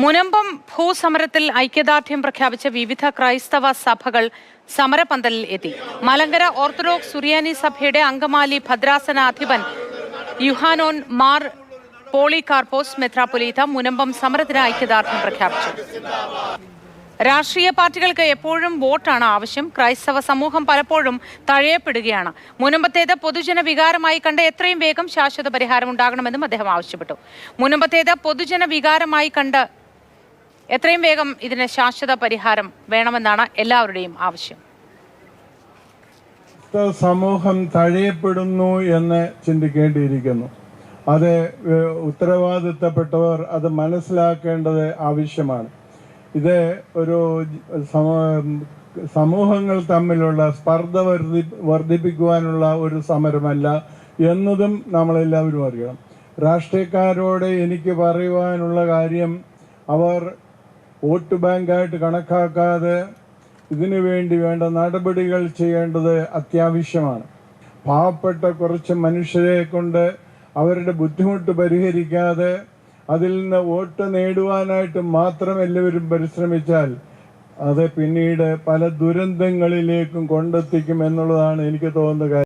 മുനമ്പം ഭൂസമരത്തിൽ ഐക്യദാർഢ്യം പ്രഖ്യാപിച്ച വിവിധ ക്രൈസ്തവ സഭകൾ സമരപന്തലിൽ എത്തി. മലങ്കര ഓർത്തഡോക്സ് സുറിയാനി സഭയുടെ അങ്കമാലി ഭദ്രാസനാധിപൻ യുഹാനോൻ മാർ പോളികാർപ്പോസ് മെത്രാപ്പൊലീത്ത മുനമ്പം സമരത്തിന് ഐക്യദാർഢ്യം പ്രഖ്യാപിച്ചു. രാഷ്ട്രീയ പാർട്ടികൾക്ക് എപ്പോഴും വോട്ടാണ് ആവശ്യം. ക്രൈസ്തവ സമൂഹം പലപ്പോഴും തഴയപ്പെടുകയാണ്. മുനമ്പത്തേത് പൊതുജന വികാരമായി കണ്ട് എത്രയും വേഗം ശാശ്വത പരിഹാരം ഉണ്ടാകണമെന്നും അദ്ദേഹം ആവശ്യപ്പെട്ടു. മുനമ്പത്തേത് പൊതുജന വികാരമായി കണ്ട് എത്രയും വേഗം ഇതിന് ശാശ്വത പരിഹാരം വേണമെന്നാണ് എല്ലാവരുടെയും ആവശ്യം. സമൂഹം തഴയപ്പെടുന്നു എന്ന് ചിന്തിക്കേണ്ടിയിരിക്കുന്നു. അത് ഉത്തരവാദിത്തപ്പെട്ടവർ അത് മനസ്സിലാക്കേണ്ടത് ആവശ്യമാണ്. ഇത് ഒരു സമൂഹങ്ങൾ തമ്മിലുള്ള സ്പർദ്ധ വർദ്ധിപ്പിക്കുവാനുള്ള ഒരു സമരമല്ല എന്നതും നമ്മളെല്ലാവരും അറിയണം. രാഷ്ട്രീയക്കാരോട് എനിക്ക് പറയുവാനുള്ള കാര്യം, അവർ വോട്ട് ബാങ്കായിട്ട് കണക്കാക്കാതെ ഇതിനു വേണ്ടി വേണ്ട നടപടികൾ ചെയ്യേണ്ടത് അത്യാവശ്യമാണ്. പാവപ്പെട്ട കുറച്ച് മനുഷ്യരെ കൊണ്ട് അവരുടെ ബുദ്ധിമുട്ട് പരിഹരിക്കാതെ അതിൽ നിന്ന് വോട്ട് നേടുവാനായിട്ട് മാത്രം എല്ലാവരും പരിശ്രമിച്ചാൽ അത് പിന്നീട് പല ദുരന്തങ്ങളിലേക്കും കൊണ്ടെത്തിക്കും എന്നുള്ളതാണ് എനിക്ക് തോന്നുന്ന കാര്യം.